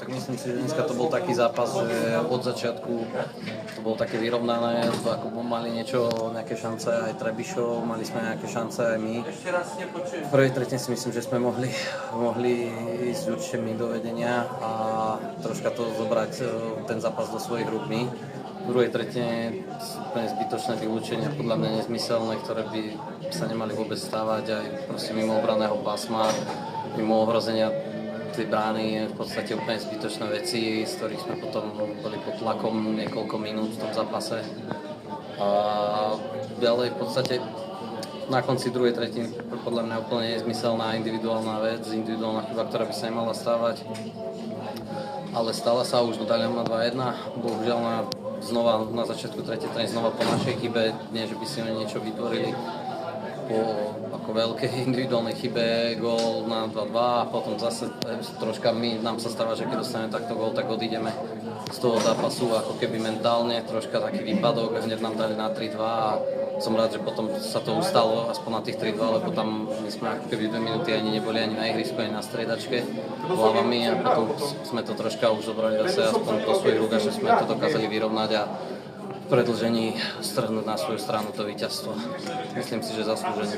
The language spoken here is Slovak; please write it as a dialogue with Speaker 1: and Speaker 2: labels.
Speaker 1: tak myslím si, že dneska to bol taký zápas, že od začiatku to bolo také vyrovnané, ako mali nejaké šance aj Trebišov, mali sme nejaké šance aj my. V prvej tretine si myslím, že sme mohli ísť určite my do vedenia a troška to zobrať ten zápas do svojich rúk my. V druhej tretine úplne zbytočné vylúčenia, podľa mňa nezmyselné, ktoré by sa nemali vôbec stávať aj proste mimo obranného pásma, mimo ohrozenia tej brány, v podstate úplne zbytočné veci, z ktorých sme potom boli pod tlakom niekoľko minút v tom zápase. A ďalej v podstate na konci druhej tretiny podľa mňa úplne nezmyselná individuálna vec, individuálna chyba, ktorá by sa nemala stávať. Ale stala sa, už dodali na 2-1, bohužiaľ znova na začiatku tretej tretiny znova po našej chybe, nie že by si oni niečo vytvorili, po ako veľkej individuálnej chybe gól na 2-2 a potom zase troška nám sa stáva, že keď dostaneme takto gól, tak odídeme z toho zápasu ako keby mentálne, troška taký výpadok, hneď nám dali na 3-2 a som rád, že potom sa to ustalo aspoň na tých 3-2, lebo tam my sme ako keby 2 minúty ani neboli ani na ihrisku, ani na striedačke hlavami a potom sme to troška už zobrali zase aspoň do svojich rúk, že sme to dokázali vyrovnať a v predĺžení strhnúť na svoju stranu to víťazstvo. Myslím si, že zaslúžene.